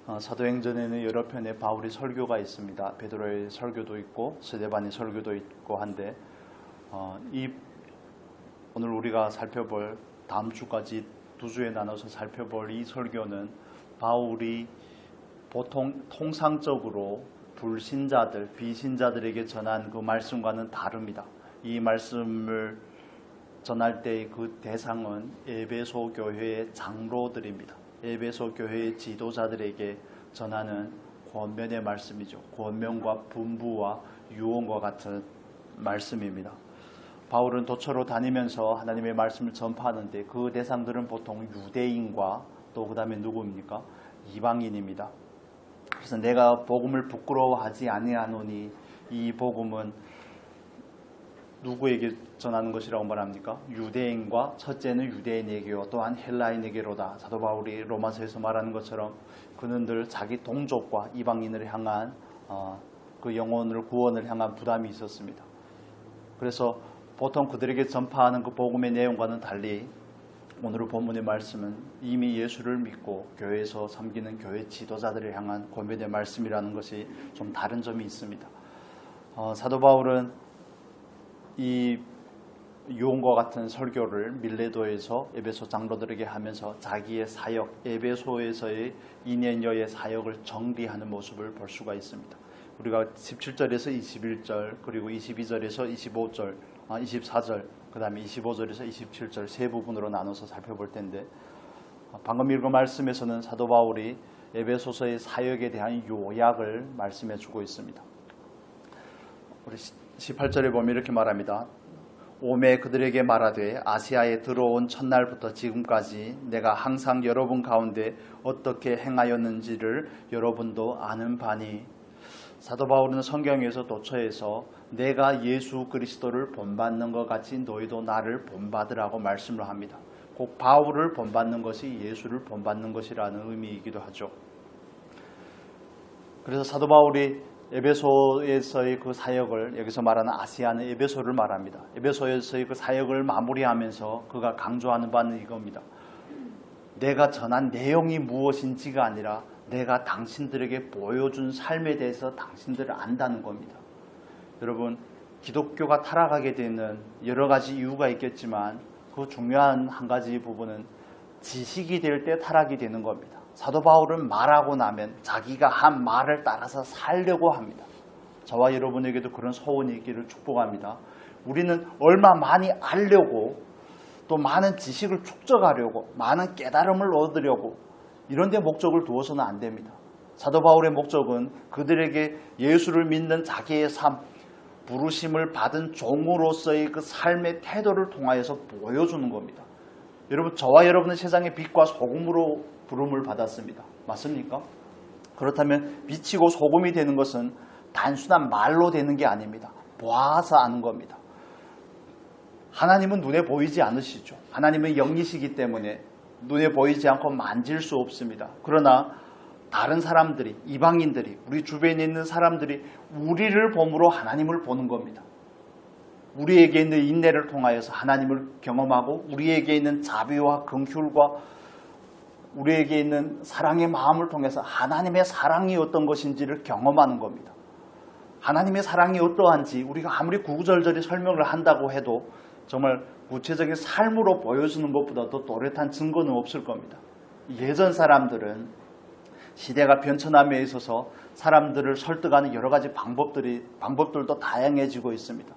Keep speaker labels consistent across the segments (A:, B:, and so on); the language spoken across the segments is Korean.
A: 사도행전에는 여러 편의 바울의 설교가 있습니다. 베드로의 설교도 있고 스데반의 설교도 있고 한데 오늘 우리가 살펴볼 다음 주까지 두 주에 나눠서 살펴볼 이 설교는 바울이 보통 통상적으로 불신자들, 비신자들에게 전한 그 말씀과는 다릅니다. 이 말씀을 전할 때의 그 대상은 에베소 교회의 장로들입니다. 에베소 교회의 지도자들에게 전하는 권면의 말씀이죠. 권면과 분부와 유언과 같은 말씀입니다. 바울은 도처로 다니면서 하나님의 말씀을 전파하는데 그 대상들은 보통 유대인과 또 그 다음에 누구입니까? 이방인입니다. 그래서 내가 복음을 부끄러워하지 아니하노니 이 복음은 누구에게 전하는 것이라고 말합니까? 유대인과 첫째는 유대인에게요 또한 헬라인에게로다. 사도 바울이 로마서에서 말하는 것처럼 그는 늘 자기 동족과 이방인을 향한 그 영혼을 구원을 향한 부담이 있었습니다. 그래서 보통 그들에게 전파하는 그 복음의 내용과는 달리 오늘 본문의 말씀은 이미 예수를 믿고 교회에서 섬기는 교회 지도자들을 향한 권면의 말씀이라는 것이 좀 다른 점이 있습니다. 사도 바울은 이 유언과 같은 설교를 밀레도에서 에베소 장로들에게 하면서 자기의 사역, 에베소에서의 2년여의 사역을 정리하는 모습을 볼 수가 있습니다. 우리가 17절에서 21절 그리고 22절에서 25절, 24절 그 다음에 25절에서 27절 세 부분으로 나눠서 살펴볼 텐데 방금 읽은 말씀에서는 사도 바울이 에베소서의 사역에 대한 요약을 말씀해 주고 있습니다. 우리 18절에 보면 이렇게 말합니다. 오매 그들에게 말하되 아시아에 들어온 첫날부터 지금까지 내가 항상 여러분 가운데 어떻게 행하였는지를 여러분도 아는 바니. 사도 바울은 성경에서 도처에서 내가 예수 그리스도를 본받는 것 같이 너희도 나를 본받으라고 말씀을 합니다. 꼭 바울을 본받는 것이 예수를 본받는 것이라는 의미이기도 하죠. 그래서 사도 바울이 에베소에서의 그 사역을 여기서 말하는 아시아는 에베소를 말합니다. 에베소에서의 그 사역을 마무리하면서 그가 강조하는 바는 이겁니다. 내가 전한 내용이 무엇인지가 아니라 내가 당신들에게 보여준 삶에 대해서 당신들을 안다는 겁니다. 여러분, 기독교가 타락하게 되는 여러 가지 이유가 있겠지만 그 중요한 한 가지 부분은 지식이 될 때 타락이 되는 겁니다. 사도 바울은 말하고 나면 자기가 한 말을 따라서 살려고 합니다. 저와 여러분에게도 그런 소원이 있기를 축복합니다. 우리는 얼마 많이 알려고 또 많은 지식을 축적하려고 많은 깨달음을 얻으려고 이런 데 목적을 두어서는 안 됩니다. 사도 바울의 목적은 그들에게 예수를 믿는 자기의 삶, 부르심을 받은 종으로서의 그 삶의 태도를 통하여서 보여주는 겁니다. 여러분, 저와 여러분은 세상의 빛과 소금으로 부름을 받았습니다. 맞습니까? 그렇다면 빛이고 소금이 되는 것은 단순한 말로 되는 게 아닙니다. 보아서 아는 겁니다. 하나님은 눈에 보이지 않으시죠. 하나님은 영이시기 때문에 눈에 보이지 않고 만질 수 없습니다. 그러나 다른 사람들이, 이방인들이, 우리 주변에 있는 사람들이 우리를 봄으로 하나님을 보는 겁니다. 우리에게 있는 인내를 통하여서 하나님을 경험하고 우리에게 있는 자비와 긍휼과 우리에게 있는 사랑의 마음을 통해서 하나님의 사랑이 어떤 것인지를 경험하는 겁니다. 하나님의 사랑이 어떠한지 우리가 아무리 구구절절히 설명을 한다고 해도 정말 구체적인 삶으로 보여주는 것보다 더 또렷한 증거는 없을 겁니다. 예전 사람들은 시대가 변천함에 있어서 사람들을 설득하는 여러 가지 방법들도 다양해지고 있습니다.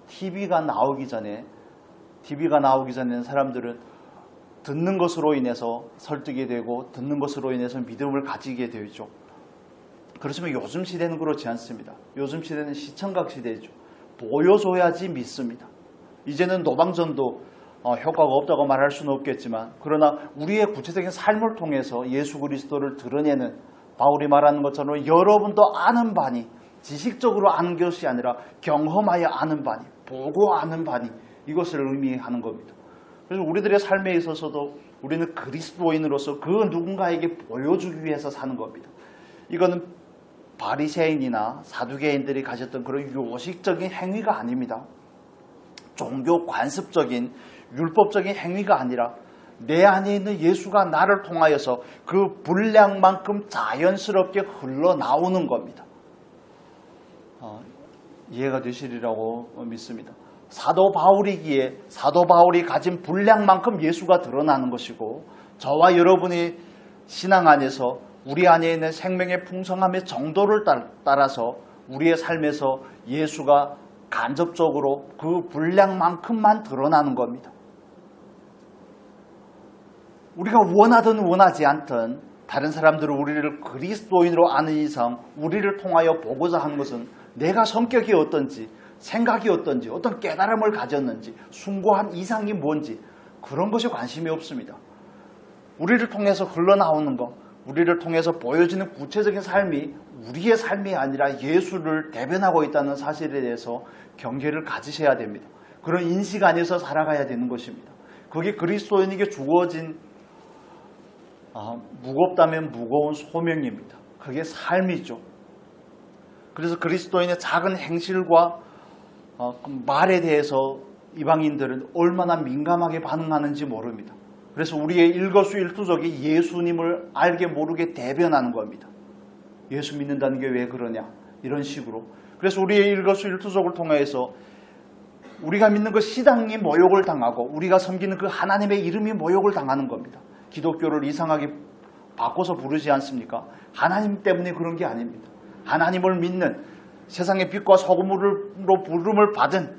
A: TV가 나오기 전에는 사람들은 듣는 것으로 인해서 설득이 되고 듣는 것으로 인해서 믿음을 가지게 되죠. 그렇지만 요즘 시대는 그렇지 않습니다. 요즘 시대는 시청각 시대죠. 보여줘야지 믿습니다. 이제는 노방전도 효과가 없다고 말할 수는 없겠지만 그러나 우리의 구체적인 삶을 통해서 예수 그리스도를 드러내는 바울이 말하는 것처럼 여러분도 아는 바니 지식적으로 아는 것이 아니라 경험하여 아는 바니 보고 아는 바니 이것을 의미하는 겁니다. 그래서 우리들의 삶에 있어서도 우리는 그리스도인으로서 그 누군가에게 보여주기 위해서 사는 겁니다. 이거는 바리새인이나 사두개인들이 가졌던 그런 요식적인 행위가 아닙니다. 종교 관습적인 율법적인 행위가 아니라 내 안에 있는 예수가 나를 통하여서 그 분량만큼 자연스럽게 흘러나오는 겁니다. 이해가 되시리라고 믿습니다. 사도 바울이기에 사도 바울이 가진 분량만큼 예수가 드러나는 것이고, 저와 여러분이 신앙 안에서 우리 안에 있는 생명의 풍성함의 정도를 따라서 우리의 삶에서 예수가 간접적으로 그 분량만큼만 드러나는 겁니다. 우리가 원하든 원하지 않든 다른 사람들은 우리를 그리스도인으로 아는 이상 우리를 통하여 보고자 하는 것은 내가 성격이 어떤지, 생각이 어떤지, 어떤 깨달음을 가졌는지, 숭고한 이상이 뭔지 그런 것이 관심이 없습니다. 우리를 통해서 흘러나오는 것, 우리를 통해서 보여지는 구체적인 삶이 우리의 삶이 아니라 예수를 대변하고 있다는 사실에 대해서 경계를 가지셔야 됩니다. 그런 인식 안에서 살아가야 되는 것입니다. 그게 그리스도인에게 주어진 무겁다면 무거운 소명입니다. 그게 삶이죠. 그래서 그리스도인의 작은 행실과 말에 대해서 이방인들은 얼마나 민감하게 반응하는지 모릅니다. 그래서 우리의 일거수일투족이 예수님을 알게 모르게 대변하는 겁니다. 예수 믿는다는 게 왜 그러냐, 이런 식으로. 그래서 우리의 일거수일투족을 통해서 우리가 믿는 그 신앙이 모욕을 당하고 우리가 섬기는 그 하나님의 이름이 모욕을 당하는 겁니다. 기독교를 이상하게 바꿔서 부르지 않습니까? 하나님 때문에 그런 게 아닙니다. 하나님을 믿는 세상의 빛과 소금으로 부름을 받은,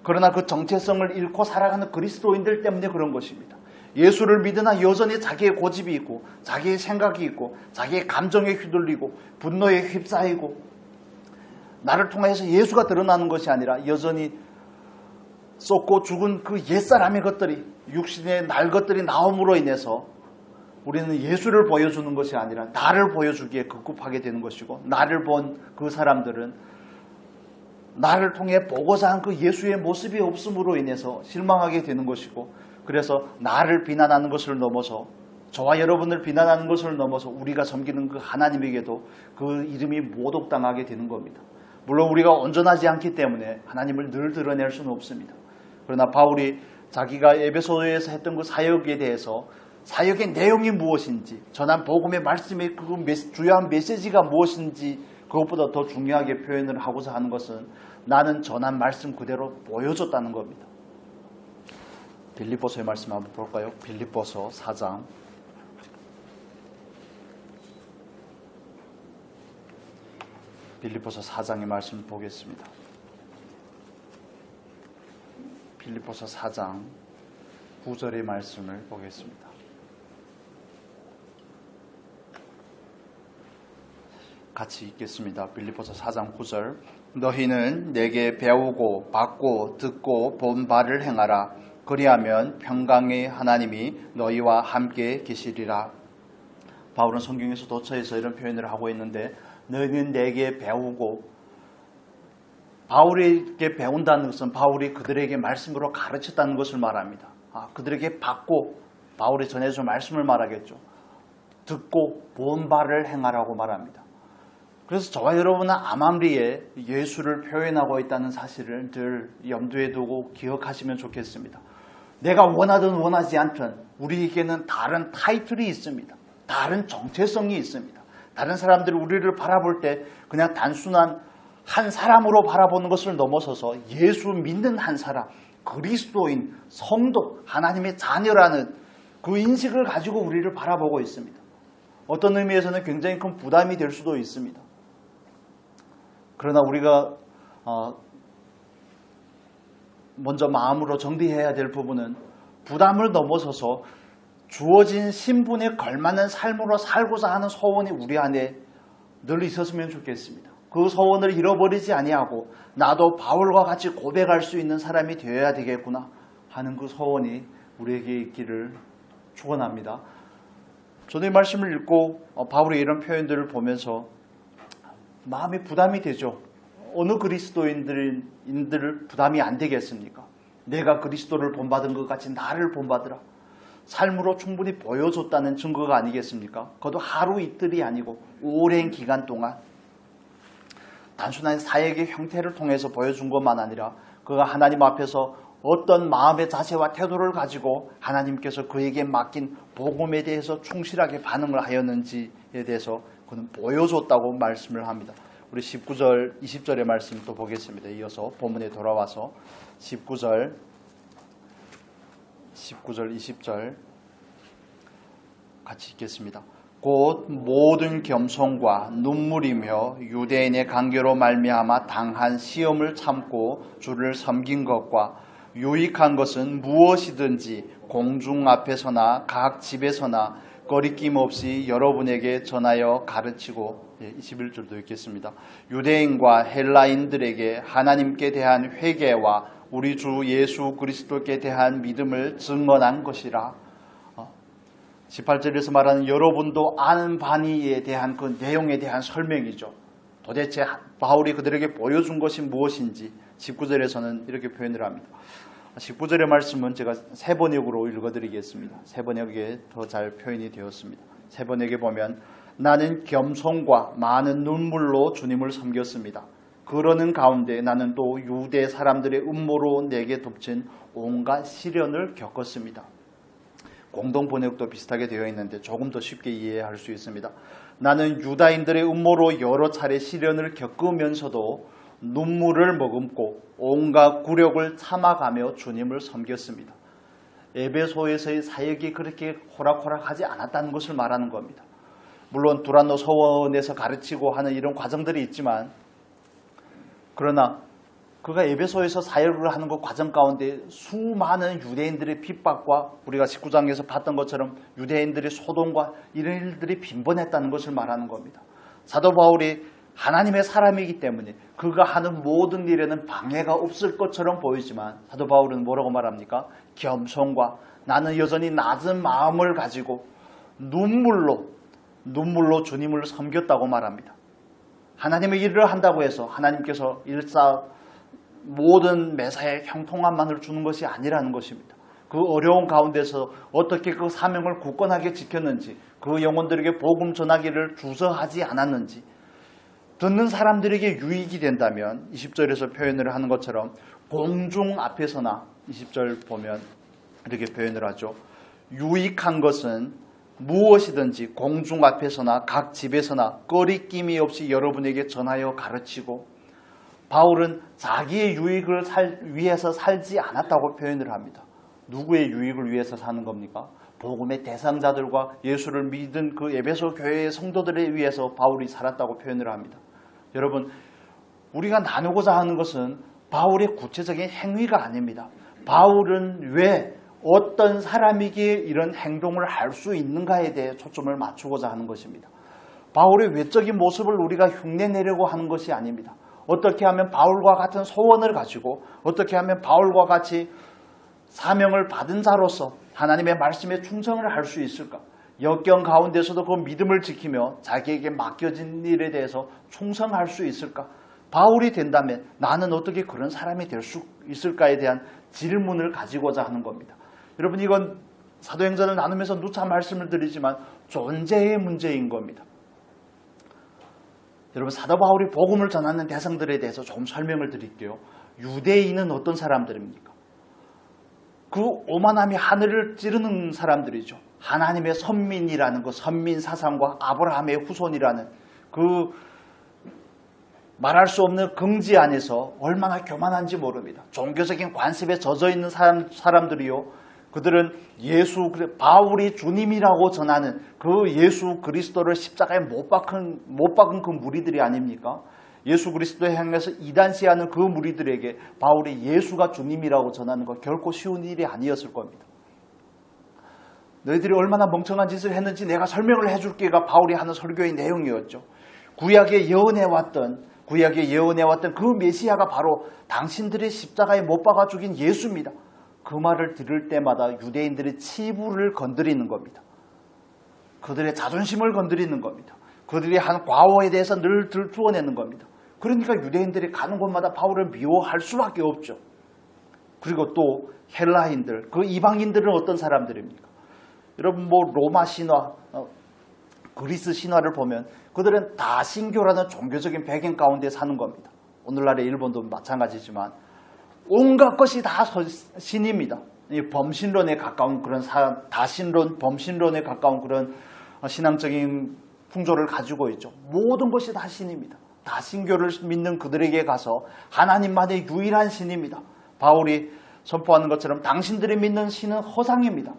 A: 그러나 그 정체성을 잃고 살아가는 그리스도인들 때문에 그런 것입니다. 예수를 믿으나 여전히 자기의 고집이 있고 자기의 생각이 있고 자기의 감정에 휘둘리고 분노에 휩싸이고, 나를 통해서 예수가 드러나는 것이 아니라 여전히 썩고 죽은 그 옛사람의 것들이, 육신의 날 것들이 나옴으로 인해서 우리는 예수를 보여주는 것이 아니라 나를 보여주기에 급급하게 되는 것이고, 나를 본 그 사람들은 나를 통해 보고자 한 그 예수의 모습이 없음으로 인해서 실망하게 되는 것이고, 그래서 나를 비난하는 것을 넘어서, 저와 여러분을 비난하는 것을 넘어서 우리가 섬기는 그 하나님에게도 그 이름이 모독당하게 되는 겁니다. 물론 우리가 온전하지 않기 때문에 하나님을 늘 드러낼 수는 없습니다. 그러나 바울이 자기가 에베소에서 했던 그 사역에 대해서, 사역의 내용이 무엇인지, 전한 복음의 말씀의 그 주요한 메시지가 무엇인지 그것보다 더 중요하게 표현을 하고자 하는 것은 나는 전한 말씀 그대로 보여줬다는 겁니다. 빌립보서의 말씀 한번 볼까요? 빌립보서 4장. 빌립보서 4장의 말씀 보겠습니다. 빌립보서 4장 9절의 말씀을 보겠습니다. 같이 읽겠습니다. 빌립보서 4장 9절. 너희는 내게 배우고 받고 듣고 본 바를 행하라. 그리하면 평강의 하나님이 너희와 함께 계시리라. 바울은 성경에서 도처에서 이런 표현을 하고 있는데, 너희는 내게 배우고, 바울에게 배운다는 것은 바울이 그들에게 말씀으로 가르쳤다는 것을 말합니다. 그들에게 받고, 바울이 전해준 말씀을 말하겠죠. 듣고 본 바를 행하라고 말합니다. 그래서 저와 여러분은 암암리에 예수를 표현하고 있다는 사실을 늘 염두에 두고 기억하시면 좋겠습니다. 내가 원하든 원하지 않든 우리에게는 다른 타이틀이 있습니다. 다른 정체성이 있습니다. 다른 사람들이 우리를 바라볼 때 그냥 단순한 한 사람으로 바라보는 것을 넘어서서 예수 믿는 한 사람, 그리스도인, 성도, 하나님의 자녀라는 그 인식을 가지고 우리를 바라보고 있습니다. 어떤 의미에서는 굉장히 큰 부담이 될 수도 있습니다. 그러나 우리가 먼저 마음으로 정리해야 될 부분은, 부담을 넘어서서 주어진 신분에 걸맞는 삶으로 살고자 하는 소원이 우리 안에 늘 있었으면 좋겠습니다. 그 소원을 잃어버리지 아니하고 나도 바울과 같이 고백할 수 있는 사람이 되어야 되겠구나 하는 그 소원이 우리에게 있기를 축원합니다. 저도 이 말씀을 읽고 바울의 이런 표현들을 보면서 마음이 부담이 되죠. 어느 그리스도인들 부담이 안 되겠습니까? 내가 그리스도를 본받은 것 같이 나를 본받으라. 삶으로 충분히 보여줬다는 증거가 아니겠습니까? 그것도 하루 이틀이 아니고 오랜 기간 동안 단순한 사역의 형태를 통해서 보여준 것만 아니라 그가 하나님 앞에서 어떤 마음의 자세와 태도를 가지고 하나님께서 그에게 맡긴 복음에 대해서 충실하게 반응을 하였는지에 대해서 그는 보여줬다고 말씀을 합니다. 우리 19절, 20절의 말씀 또 보겠습니다. 이어서 본문에 돌아와서 19절, 20절 같이 읽겠습니다. 곧 모든 겸손과 눈물이며 유대인의 간계로 말미암아 당한 시험을 참고 주를 섬긴 것과 유익한 것은 무엇이든지 공중 앞에서나 각 집에서나 거리낌 없이 여러분에게 전하여 가르치고 21절도 읽겠습니다. 유대인과 헬라인들에게 하나님께 대한 회개와 우리 주 예수 그리스도께 대한 믿음을 증언한 것이라. 18절에서 말하는 여러분도 아는 바니에 대한 그 내용에 대한 설명이죠. 도대체 바울이 그들에게 보여준 것이 무엇인지 19절에서는 이렇게 표현을 합니다. 19절의 말씀은 제가 세번역으로 읽어드리겠습니다. 세번역에 더 잘 표현이 되었습니다. 세번역에 보면 나는 겸손과 많은 눈물로 주님을 섬겼습니다. 그러는 가운데 나는 또 유대 사람들의 음모로 내게 덮친 온갖 시련을 겪었습니다. 공동 번역도 비슷하게 되어 있는데 조금 더 쉽게 이해할 수 있습니다. 나는 유다인들의 음모로 여러 차례 시련을 겪으면서도 눈물을 머금고 온갖 굴욕을 참아가며 주님을 섬겼습니다. 에베소에서의 사역이 그렇게 호락호락하지 않았다는 것을 말하는 겁니다. 물론 두란노 서원에서 가르치고 하는 이런 과정들이 있지만, 그러나 그가 에베소에서 사역을 하는 그 과정 가운데 수많은 유대인들의 핍박과 우리가 19장에서 봤던 것처럼 유대인들의 소동과 이런 일들이 빈번했다는 것을 말하는 겁니다. 사도 바울이 하나님의 사람이기 때문에 그가 하는 모든 일에는 방해가 없을 것처럼 보이지만 사도 바울은 뭐라고 말합니까? 겸손과 나는 여전히 낮은 마음을 가지고 눈물로 주님을 섬겼다고 말합니다. 하나님의 일을 한다고 해서 하나님께서 모든 매사에 형통함만을 주는 것이 아니라는 것입니다. 그 어려운 가운데서 어떻게 그 사명을 굳건하게 지켰는지, 그 영혼들에게 복음 전하기를 주저하지 않았는지, 듣는 사람들에게 유익이 된다면 20절에서 표현을 하는 것처럼 공중 앞에서나 20절 보면 이렇게 표현을 하죠. 유익한 것은 무엇이든지 공중 앞에서나 각 집에서나 꺼리낌이 없이 여러분에게 전하여 가르치고, 바울은 자기의 유익을 위해서 살지 않았다고 표현을 합니다. 누구의 유익을 위해서 사는 겁니까? 복음의 대상자들과 예수를 믿은 그 에베소 교회의 성도들에 위해서 바울이 살았다고 표현을 합니다. 여러분, 우리가 나누고자 하는 것은 바울의 구체적인 행위가 아닙니다. 바울은 왜 어떤 사람이기에 이런 행동을 할 수 있는가에 대해 초점을 맞추고자 하는 것입니다. 바울의 외적인 모습을 우리가 흉내내려고 하는 것이 아닙니다. 어떻게 하면 바울과 같은 소원을 가지고 어떻게 하면 바울과 같이 사명을 받은 자로서 하나님의 말씀에 충성을 할 수 있을까? 역경 가운데서도 그 믿음을 지키며 자기에게 맡겨진 일에 대해서 충성할 수 있을까? 바울이 된다면 나는 어떻게 그런 사람이 될 수 있을까에 대한 질문을 가지고자 하는 겁니다. 여러분, 이건 사도행전을 나누면서 누차 말씀을 드리지만 존재의 문제인 겁니다. 여러분, 사도 바울이 복음을 전하는 대상들에 대해서 조금 설명을 드릴게요. 유대인은 어떤 사람들입니까? 그 오만함이 하늘을 찌르는 사람들이죠. 하나님의 선민이라는 그 선민 사상과 아브라함의 후손이라는 그 말할 수 없는 긍지 안에서 얼마나 교만한지 모릅니다. 종교적인 관습에 젖어 있는 사람들이요. 그들은 바울이 주님이라고 전하는 그 예수 그리스도를 십자가에 못 박은 그 무리들이 아닙니까? 예수 그리스도에 향해서 이단시하는 그 무리들에게 바울이 예수가 주님이라고 전하는 것 결코 쉬운 일이 아니었을 겁니다. 너희들이 얼마나 멍청한 짓을 했는지 내가 설명을 해줄게가 바울이 하는 설교의 내용이었죠. 구약에 예언해왔던 그 메시아가 바로 당신들의 십자가에 못 박아 죽인 예수입니다. 그 말을 들을 때마다 유대인들의 치부를 건드리는 겁니다. 그들의 자존심을 건드리는 겁니다. 그들이 한 과오에 대해서 늘 들추어내는 겁니다. 그러니까 유대인들이 가는 곳마다 바울을 미워할 수밖에 없죠. 그리고 또 헬라인들, 그 이방인들은 어떤 사람들입니까? 여러분, 로마 신화, 그리스 신화를 보면 그들은 다신교라는 종교적인 배경 가운데 사는 겁니다. 오늘날의 일본도 마찬가지지만 온갖 것이 다 신입니다. 이 범신론에 가까운 그런 다신론, 범신론에 가까운 그런 신앙적인 풍조를 가지고 있죠. 모든 것이 다 신입니다. 다신교를 믿는 그들에게 가서 하나님만의 유일한 신입니다. 바울이 선포하는 것처럼 당신들이 믿는 신은 허상입니다.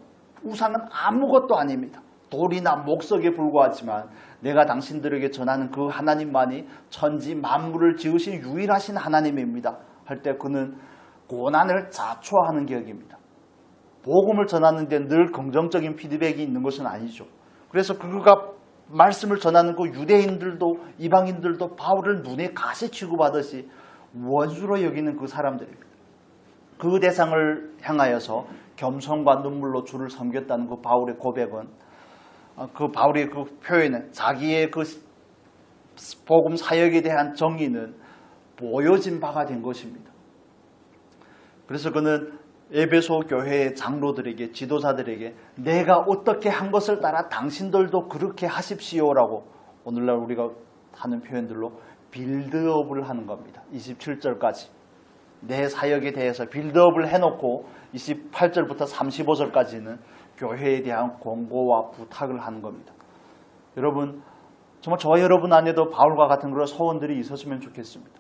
A: 우상은 아무것도 아닙니다. 돌이나 목석에 불과하지만 내가 당신들에게 전하는 그 하나님만이 천지 만물을 지으신 유일하신 하나님입니다. 할 때 그는 고난을 자초하는 격입니다. 복음을 전하는데 늘 긍정적인 피드백이 있는 것은 아니죠. 그래서 그가 말씀을 전하는 그 유대인들도 이방인들도 바울을 눈에 가시 취급하듯이 원수로 여기는 그 사람들입니다. 그 대상을 향하여서 겸손과 눈물로 주를 섬겼다는 그 바울의 고백은, 그 바울의 그 표현은, 자기의 그 복음 사역에 대한 정의는 보여진 바가 된 것입니다. 그래서 그는 에베소 교회의 장로들에게, 지도자들에게 내가 어떻게 한 것을 따라 당신들도 그렇게 하십시오라고 오늘날 우리가 하는 표현들로 빌드업을 하는 겁니다. 27절까지 내 사역에 대해서 빌드업을 해놓고 28절부터 35절까지는 교회에 대한 권고와 부탁을 하는 겁니다. 여러분, 정말 저와 여러분 안에도 바울과 같은 그런 소원들이 있었으면 좋겠습니다.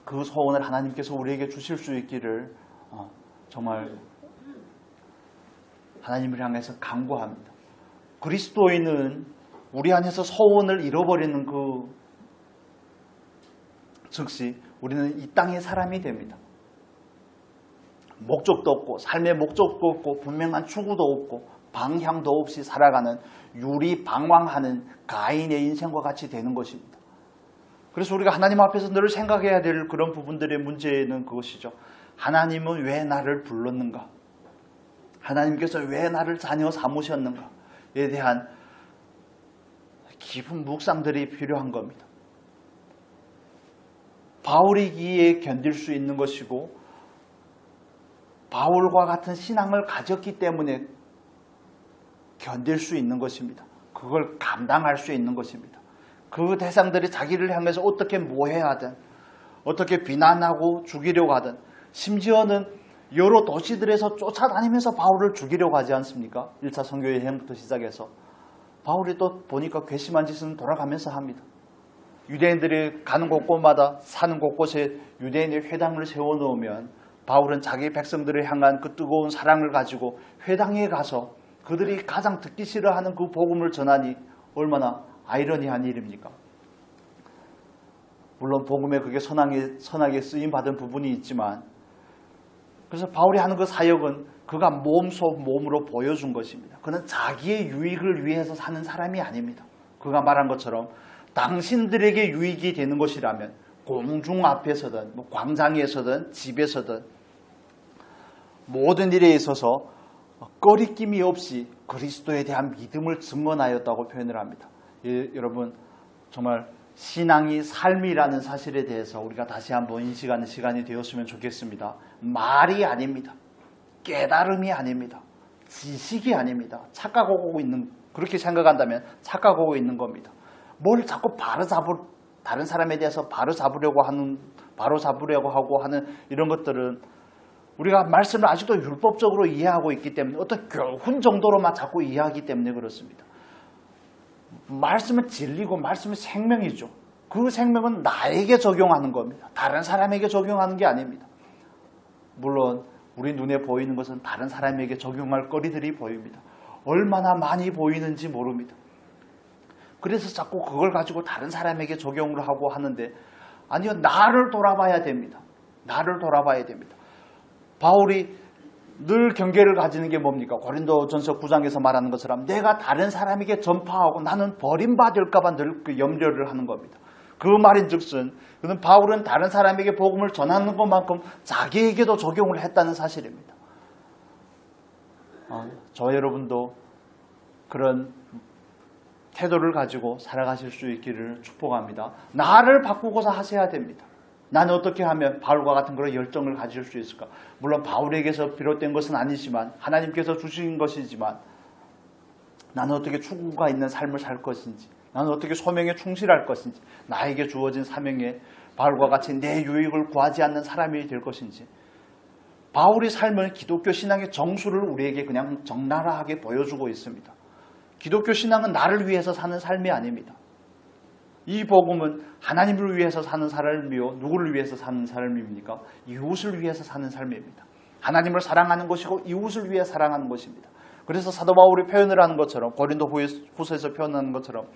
A: 그 소원을 하나님께서 우리에게 주실 수 있기를 정말 하나님을 향해서 간구합니다. 그리스도인은 우리 안에서 소원을 잃어버리는 그 즉시 우리는 이 땅의 사람이 됩니다. 목적도 없고 삶의 목적도 없고 분명한 추구도 없고 방향도 없이 살아가는 유리방황하는 가인의 인생과 같이 되는 것입니다. 그래서 우리가 하나님 앞에서 늘 생각해야 될 그런 부분들의 문제는 그것이죠. 하나님은 왜 나를 불렀는가? 하나님께서 왜 나를 자녀 삼으셨는가에 대한 깊은 묵상들이 필요한 겁니다. 바울이기에 견딜 수 있는 것이고 바울과 같은 신앙을 가졌기 때문에 견딜 수 있는 것입니다. 그걸 감당할 수 있는 것입니다. 그 대상들이 자기를 향해서 어떻게 모해하든 어떻게 비난하고 죽이려고 하든 심지어는 여러 도시들에서 쫓아다니면서 바울을 죽이려고 하지 않습니까? 1차 선교 여행부터 시작해서 바울이 또 보니까 괘씸한 짓은 돌아가면서 합니다. 유대인들이 가는 곳곳마다 사는 곳곳에 유대인의 회당을 세워놓으면 바울은 자기 백성들을 향한 그 뜨거운 사랑을 가지고 회당에 가서 그들이 가장 듣기 싫어하는 그 복음을 전하니 얼마나 아이러니한 일입니까? 물론 복음에 그게 선하게 쓰임받은 부분이 있지만 그래서 바울이 하는 그 사역은 그가 몸으로 보여준 것입니다. 그는 자기의 유익을 위해서 사는 사람이 아닙니다. 그가 말한 것처럼 당신들에게 유익이 되는 것이라면 공중 앞에서든 광장에서든 집에서든 모든 일에 있어서 꺼리낌이 없이 그리스도에 대한 믿음을 증언하였다고 표현을 합니다. 여러분 정말 신앙이 삶이라는 사실에 대해서 우리가 다시 한번 인식하는 시간이 되었으면 좋겠습니다. 말이 아닙니다. 깨달음이 아닙니다. 지식이 아닙니다. 착각하고 있는, 그렇게 생각한다면 착각하고 있는 겁니다. 뭘 자꾸 다른 사람에 대해서 바로 잡으려고 하고 하는 이런 것들은 우리가 말씀을 아직도 율법적으로 이해하고 있기 때문에 어떤 교훈 정도로만 자꾸 이해하기 때문에 그렇습니다. 말씀은 진리고 말씀은 생명이죠. 그 생명은 나에게 적용하는 겁니다. 다른 사람에게 적용하는 게 아닙니다. 물론 우리 눈에 보이는 것은 다른 사람에게 적용할 거리들이 보입니다. 얼마나 많이 보이는지 모릅니다. 그래서 자꾸 그걸 가지고 다른 사람에게 적용을 하고 하는데 아니요, 나를 돌아봐야 됩니다. 나를 돌아봐야 됩니다. 바울이 늘 경계를 가지는 게 뭡니까? 고린도전서 9장에서 말하는 것처럼 내가 다른 사람에게 전파하고 나는 버림받을까 봐 늘 그 염려를 하는 겁니다. 그 말인즉슨 그는 바울은 다른 사람에게 복음을 전하는 것만큼 자기에게도 적용을 했다는 사실입니다. 저 여러분도 그런 태도를 가지고 살아가실 수 있기를 축복합니다. 나를 바꾸고자 하셔야 됩니다. 나는 어떻게 하면 바울과 같은 그런 열정을 가질 수 있을까? 물론 바울에게서 비롯된 것은 아니지만 하나님께서 주신 것이지만 나는 어떻게 추구가 있는 삶을 살 것인지, 나는 어떻게 소명에 충실할 것인지, 나에게 주어진 사명에 바울과 같이 내 유익을 구하지 않는 사람이 될 것인지 바울의 삶은 기독교 신앙의 정수를 우리에게 그냥 적나라하게 보여주고 있습니다. 기독교 신앙은 나를 위해서 사는 삶이 아닙니다. 이 복음은 하나님을 위해서 사는 삶이요, 누구를 위해서 사는 삶입니까? 이웃을 위해서 사는 삶입니다. 하나님을 사랑하는 것이고 이웃을 위해 사랑하는 것입니다. 그래서 사도 바울이 표현을 하는 것처럼, 고린도 후서에서 표현하는 것처럼,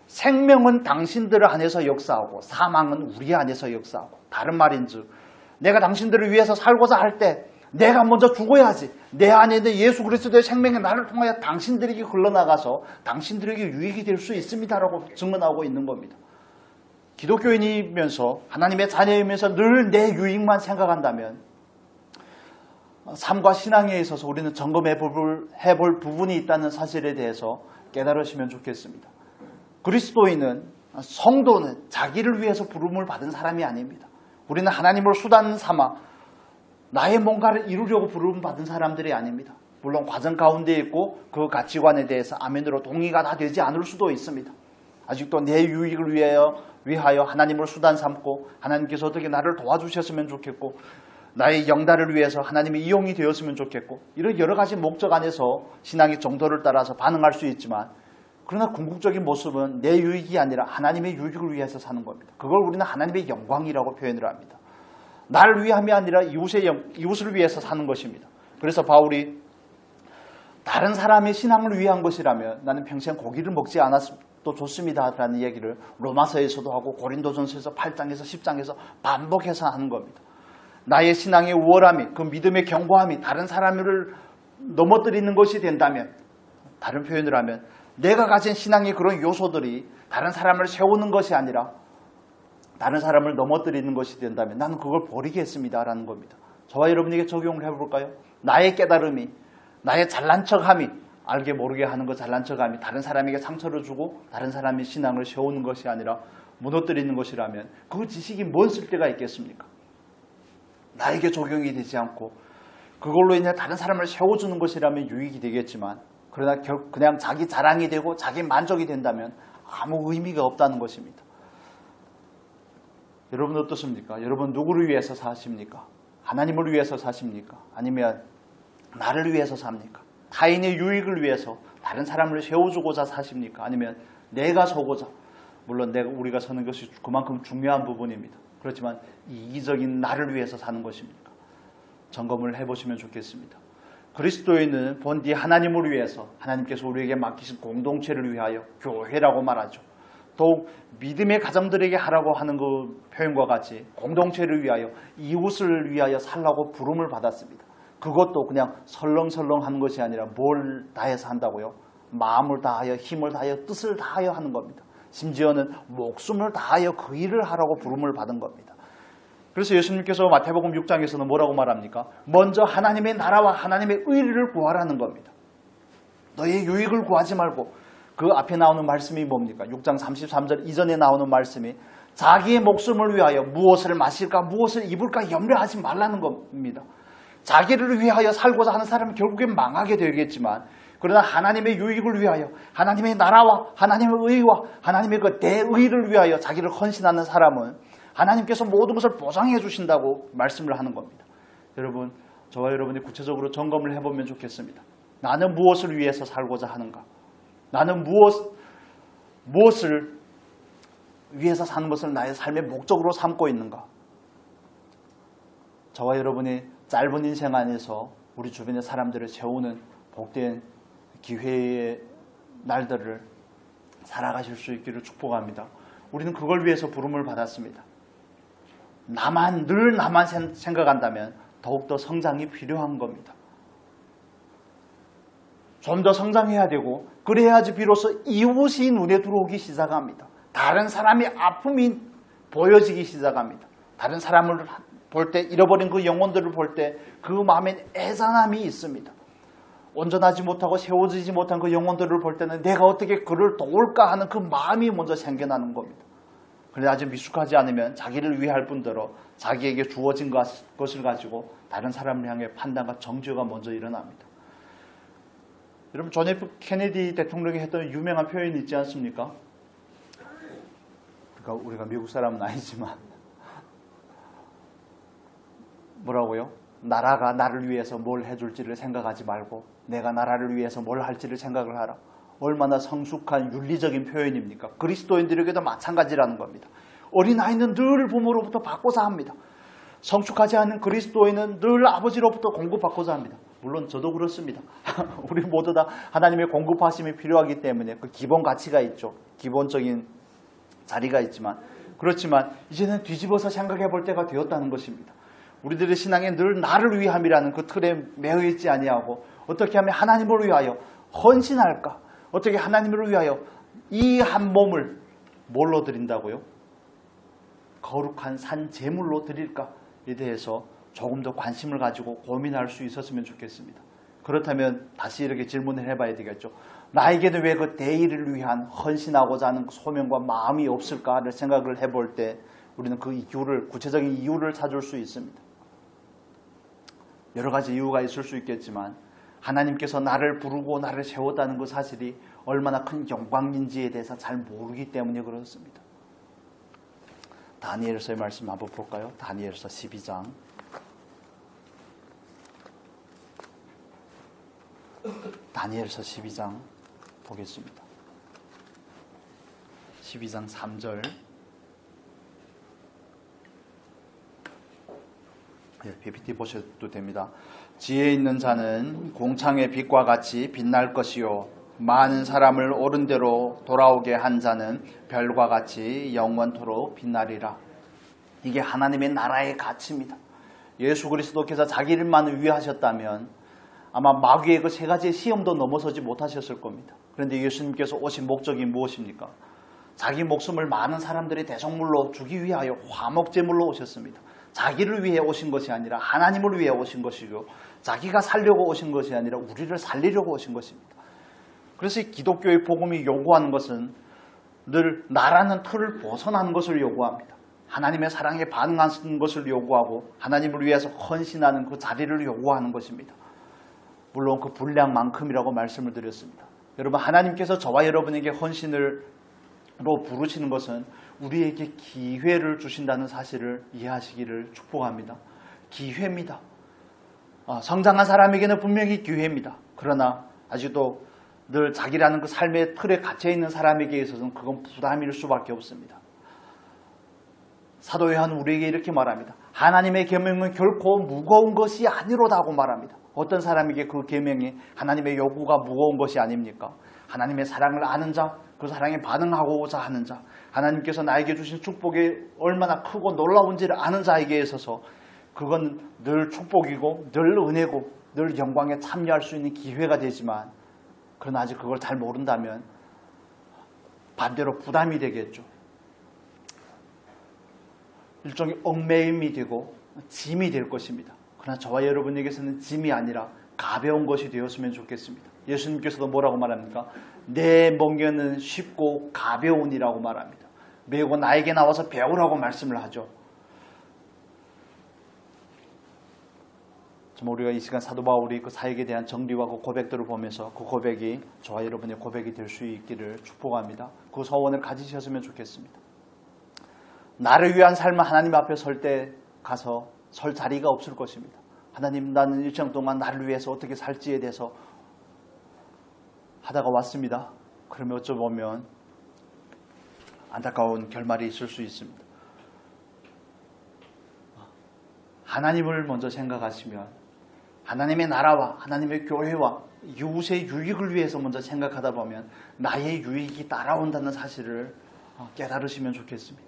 A: 생명은 당신들 안에서 역사하고 사망은 우리 안에서 역사하고, 다른 말인즉 내가 당신들을 위해서 살고자 할 때 내가 먼저 죽어야지, 내 안에 있는 예수 그리스도의 생명이 나를 통하여 당신들에게 흘러나가서 당신들에게 유익이 될 수 있습니다라고 증언하고 있는 겁니다. 기독교인이면서 하나님의 자녀이면서 늘 내 유익만 생각한다면 삶과 신앙에 있어서 우리는 점검해 볼 부분이 있다는 사실에 대해서 깨달으시면 좋겠습니다. 그리스도인은, 성도는 자기를 위해서 부름을 받은 사람이 아닙니다. 우리는 하나님을 수단 삼아 나의 뭔가를 이루려고 부름 받은 사람들이 아닙니다. 물론 과정 가운데 있고 그 가치관에 대해서 아멘으로 동의가 다 되지 않을 수도 있습니다. 아직도 내 유익을 위하여 하나님을 수단 삼고 하나님께서 어떻게 나를 도와주셨으면 좋겠고 나의 영달을 위해서 하나님의 이용이 되었으면 좋겠고, 이런 여러 가지 목적 안에서 신앙의 정도를 따라서 반응할 수 있지만, 그러나 궁극적인 모습은 내 유익이 아니라 하나님의 유익을 위해서 사는 겁니다. 그걸 우리는 하나님의 영광이라고 표현을 합니다. 나를 위함이 아니라 이웃을 위해서 사는 것입니다. 그래서 바울이 다른 사람의 신앙을 위한 것이라면 나는 평생 고기를 먹지 않았도 좋습니다 라는 얘기를 로마서에서도 하고 고린도전서에서 8장에서 10장에서 반복해서 하는 겁니다. 나의 신앙의 우월함이, 그 믿음의 견고함이 다른 사람을 넘어뜨리는 것이 된다면, 다른 표현을 하면 내가 가진 신앙의 그런 요소들이 다른 사람을 세우는 것이 아니라 다른 사람을 넘어뜨리는 것이 된다면 나는 그걸 버리겠습니다 라는 겁니다. 저와 여러분에게 적용을 해볼까요? 나의 깨달음이, 나의 잘난 척함이, 알게 모르게 하는 그 잘난 척함이 다른 사람에게 상처를 주고 다른 사람의 신앙을 세우는 것이 아니라 무너뜨리는 것이라면 그 지식이 뭔 쓸데가 있겠습니까? 나에게 적용이 되지 않고 그걸로 인해 다른 사람을 세워주는 것이라면 유익이 되겠지만, 그러나 그냥 자기 자랑이 되고 자기 만족이 된다면 아무 의미가 없다는 것입니다. 여러분 어떻습니까? 여러분 누구를 위해서 사십니까? 하나님을 위해서 사십니까? 아니면 나를 위해서 삽니까? 타인의 유익을 위해서 다른 사람을 세워주고자 사십니까? 아니면 내가 서고자, 물론 우리가 서는 것이 그만큼 중요한 부분입니다. 그렇지만 이기적인 나를 위해서 사는 것입니까? 점검을 해보시면 좋겠습니다. 그리스도인은 본디 하나님을 위해서, 하나님께서 우리에게 맡기신 공동체를 위하여, 교회라고 말하죠. 더욱 믿음의 가정들에게 하라고 하는 그 표현과 같이 공동체를 위하여, 이웃을 위하여 살라고 부름을 받았습니다. 그것도 그냥 설렁설렁 하는 것이 아니라 뭘 다해서 한다고요? 마음을 다하여, 힘을 다하여, 뜻을 다하여 하는 겁니다. 심지어는 목숨을 다하여 그 일을 하라고 부름을 받은 겁니다. 그래서 예수님께서 마태복음 6장에서는 뭐라고 말합니까? 먼저 하나님의 나라와 하나님의 의를 구하라는 겁니다. 너의 유익을 구하지 말고, 그 앞에 나오는 말씀이 뭡니까? 6장 33절 이전에 나오는 말씀이 자기의 목숨을 위하여 무엇을 마실까 무엇을 입을까 염려하지 말라는 겁니다. 자기를 위하여 살고자 하는 사람은 결국엔 망하게 되겠지만, 그러나 하나님의 유익을 위하여, 하나님의 나라와 하나님의 의와 하나님의 그 대의를 위하여 자기를 헌신하는 사람은 하나님께서 모든 것을 보장해 주신다고 말씀을 하는 겁니다. 여러분, 저와 여러분이 구체적으로 점검을 해보면 좋겠습니다. 나는 무엇을 위해서 살고자 하는가? 나는 무엇을 위해서 사는 것을 나의 삶의 목적으로 삼고 있는가? 저와 여러분이 짧은 인생 안에서 우리 주변의 사람들을 세우는 복된 기회의 날들을 살아가실 수 있기를 축복합니다. 우리는 그걸 위해서 부름을 받았습니다. 늘 나만 생각한다면 더욱더 성장이 필요한 겁니다. 좀 더 성장해야 되고, 그래야지 비로소 이웃이 눈에 들어오기 시작합니다. 다른 사람의 아픔이 보여지기 시작합니다. 다른 사람을 볼 때, 잃어버린 그 영혼들을 볼 때 그 마음엔 애잔함이 있습니다. 온전하지 못하고 세워지지 못한 그 영혼들을 볼 때는 내가 어떻게 그를 도울까 하는 그 마음이 먼저 생겨나는 겁니다. 그런데 아직 미숙하지 않으면 자기를 위할 뿐더러 자기에게 주어진 것을 가지고 다른 사람을 향해 판단과 정죄가 먼저 일어납니다. 여러분, 존 F 케네디 대통령이 했던 유명한 표현이 있지 않습니까? 그러니까 우리가 미국 사람은 아니지만 뭐라고요? 나라가 나를 위해서 뭘 해줄지를 생각하지 말고 내가 나라를 위해서 뭘 할지를 생각을 하라. 얼마나 성숙한 윤리적인 표현입니까? 그리스도인들에게도 마찬가지라는 겁니다. 어린아이는 늘 부모로부터 받고자 합니다. 성숙하지 않은 그리스도인은 늘 아버지로부터 공급받고자 합니다. 물론 저도 그렇습니다. 우리 모두 다 하나님의 공급하심이 필요하기 때문에 그 기본 가치가 있죠. 기본적인 자리가 있지만 그렇지만 이제는 뒤집어서 생각해 볼 때가 되었다는 것입니다. 우리들의 신앙에 늘 나를 위함이라는 그 틀에 매여 있지 아니하고 어떻게 하면 하나님을 위하여 헌신할까? 어떻게 하나님을 위하여 이 한 몸을 뭘로 드린다고요? 거룩한 산 제물로 드릴까에 대해서 조금 더 관심을 가지고 고민할 수 있었으면 좋겠습니다. 그렇다면 다시 이렇게 질문을 해봐야 되겠죠. 나에게는 왜 그 대의를 위한 헌신하고자 하는 소명과 마음이 없을까를 생각을 해볼 때 우리는 그 이유를, 구체적인 이유를 찾을 수 있습니다. 여러 가지 이유가 있을 수 있겠지만 하나님께서 나를 부르고 나를 세웠다는 그 사실이 얼마나 큰 영광인지에 대해서 잘 모르기 때문에 그렇습니다. 다니엘서의 말씀 한번 볼까요? 다니엘서 12장. 다니엘서 12장 보겠습니다. 12장 3절. PPT 보셔도 됩니다. 지혜 있는 자는 공창의 빛과 같이 빛날 것이요 많은 사람을 옳은 대로 돌아오게 한 자는 별과 같이 영원토록 빛나리라. 이게 하나님의 나라의 가치입니다. 예수 그리스도께서 자기를만 위하셨다면 아마 마귀의 그 세 가지의 시험도 넘어서지 못하셨을 겁니다. 그런데 예수님께서 오신 목적이 무엇입니까? 자기 목숨을 많은 사람들의 대속물로 주기 위하여 화목제물로 오셨습니다. 자기를 위해 오신 것이 아니라 하나님을 위해 오신 것이고 자기가 살려고 오신 것이 아니라 우리를 살리려고 오신 것입니다. 그래서 이 기독교의 복음이 요구하는 것은 늘 나라는 틀을 벗어난 것을 요구합니다. 하나님의 사랑에 반응하는 것을 요구하고 하나님을 위해서 헌신하는 그 자리를 요구하는 것입니다. 물론 그 분량만큼이라고 말씀을 드렸습니다. 여러분 하나님께서 저와 여러분에게 헌신으로 부르시는 것은 우리에게 기회를 주신다는 사실을 이해하시기를 축복합니다. 기회입니다. 성장한 사람에게는 분명히 기회입니다. 그러나 아직도 늘 자기라는 그 삶의 틀에 갇혀있는 사람에게 있어서는 그건 부담일 수밖에 없습니다. 사도 요한은 우리에게 이렇게 말합니다. 하나님의 계명은 결코 무거운 것이 아니로다고 말합니다. 어떤 사람에게 그 계명이 하나님의 요구가 무거운 것이 아닙니까? 하나님의 사랑을 아는 자, 그 사랑에 반응하고자 하는 자, 하나님께서 나에게 주신 축복이 얼마나 크고 놀라운지를 아는 자에게 있어서 그건 늘 축복이고 늘 은혜고 늘 영광에 참여할 수 있는 기회가 되지만 그러나 아직 그걸 잘 모른다면 반대로 부담이 되겠죠. 일종의 얽매임이 되고 짐이 될 것입니다. 그러나 저와 여러분에게서는 짐이 아니라 가벼운 것이 되었으면 좋겠습니다. 예수님께서도 뭐라고 말합니까? 내 멍에는 쉽고 가벼우니라고 말합니다. 메고 나에게 나와서 배우라고 말씀을 하죠. 정말 우리가 이 시간 사도 바울이 그 사역에 대한 정리와 그 고백들을 보면서 그 고백이 저와 여러분의 고백이 될 수 있기를 축복합니다. 그 소원을 가지셨으면 좋겠습니다. 나를 위한 삶을 하나님 앞에 설 때 가서 설 자리가 없을 것입니다. 하나님, 나는 일정 동안 나를 위해서 어떻게 살지에 대해서 하다가 왔습니다. 그러면 어쩌보면 안타까운 결말이 있을 수 있습니다. 하나님을 먼저 생각하시면 하나님의 나라와 하나님의 교회와 이웃의 유익을 위해서 먼저 생각하다 보면 나의 유익이 따라온다는 사실을 깨달으시면 좋겠습니다.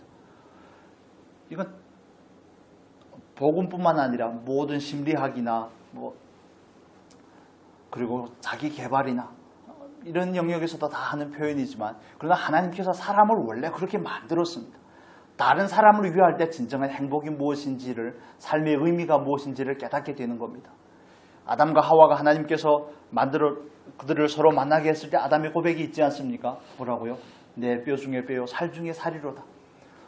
A: 이건 복음뿐만 아니라 모든 심리학이나 그리고 자기 개발이나 이런 영역에서도 다 하는 표현이지만 그러나 하나님께서 사람을 원래 그렇게 만들었습니다. 다른 사람을 위할 때 진정한 행복이 무엇인지를 삶의 의미가 무엇인지를 깨닫게 되는 겁니다. 아담과 하와가 하나님께서 그들을 서로 만나게 했을 때 아담의 고백이 있지 않습니까? 뭐라고요? 내 뼈 중에 뼈요 살 중에 살이로다.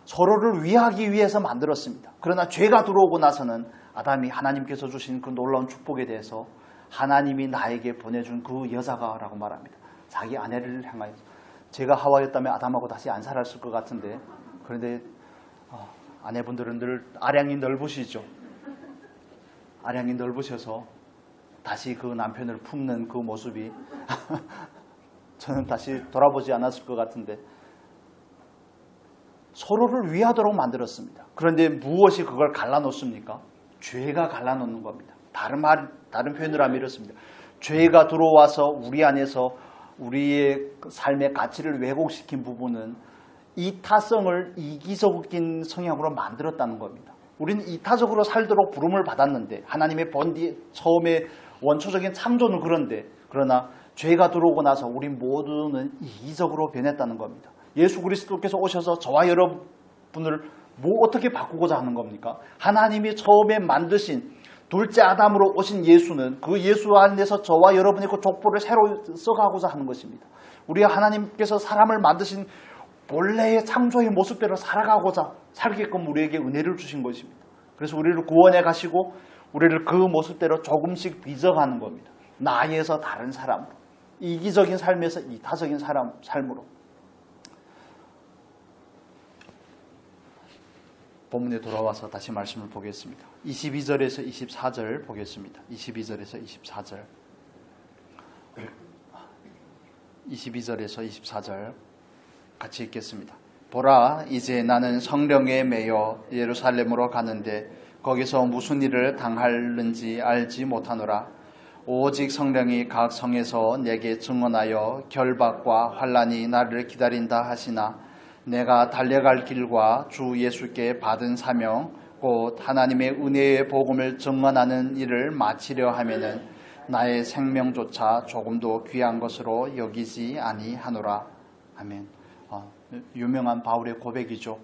A: 서로를 위하기 위해서 만들었습니다. 그러나 죄가 들어오고 나서는 아담이 하나님께서 주신 그 놀라운 축복에 대해서 하나님이 나에게 보내준 그 여자가 라고 말합니다. 자기 아내를 향하여. 제가 하와였다면 아담하고 다시 안 살았을 것 같은데 그런데 아내분들은 늘 아량이 넓으시죠. 아량이 넓으셔서 다시 그 남편을 품는 그 모습이 저는 다시 돌아보지 않았을 것 같은데 서로를 위하도록 만들었습니다. 그런데 무엇이 그걸 갈라놓습니까? 죄가 갈라놓는 겁니다. 다른 표현으로 하면 이렇습니다. 죄가 들어와서 우리 안에서 우리의 삶의 가치를 왜곡시킨 부분은 이타성을 이기적인 성향으로 만들었다는 겁니다. 우리는 이타적으로 살도록 부름을 받았는데 하나님의 본디 처음에 원초적인 창조는 그런데 그러나 죄가 들어오고 나서 우리 모두는 이기적으로 변했다는 겁니다. 예수 그리스도께서 오셔서 저와 여러분을 어떻게 바꾸고자 하는 겁니까? 하나님이 처음에 만드신 둘째 아담으로 오신 예수는 그 예수 안에서 저와 여러분의 그 족보를 새로 써가고자 하는 것입니다. 우리 하나님께서 사람을 만드신 본래의 창조의 모습대로 살아가고자 살게끔 우리에게 은혜를 주신 것입니다. 그래서 우리를 구원해 가시고 우리를 그 모습대로 조금씩 빚어가는 겁니다. 나에서 다른 사람으로, 이기적인 삶에서 이타적인 삶으로. 본문에 돌아와서 다시 말씀을 보겠습니다. 22절에서 24절 보겠습니다. 22절에서 24절. 22절에서 24절 같이 읽겠습니다. 보라, 이제 나는 성령에 매여 예루살렘으로 가는데 거기서 무슨 일을 당하는지 알지 못하노라. 오직 성령이 각 성에서 내게 증언하여 결박과 환난이 나를 기다린다 하시나 내가 달려갈 길과 주 예수께 받은 사명 곧 하나님의 은혜의 복음을 증언하는 일을 마치려 하면은 나의 생명조차 조금도 귀한 것으로 여기지 아니하노라. 아멘. 유명한 바울의 고백이죠.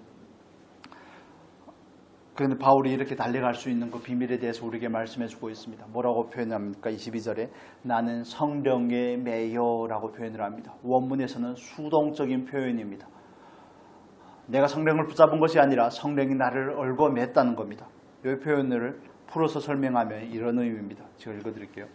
A: 그런데 바울이 이렇게 달려갈 수 있는 그 비밀에 대해서 우리에게 말씀해 주고 있습니다. 뭐라고 표현합니까? 22절에 나는 성령에 매여라고 표현을 합니다. 원문에서는 수동적인 표현입니다. 내가 성령을 붙잡은 것이 아니라 성령이 나를 얽어 맸다는 겁니다. 이 표현을 풀어서 설명하면 이런 의미입니다. 제가 읽어드릴게요.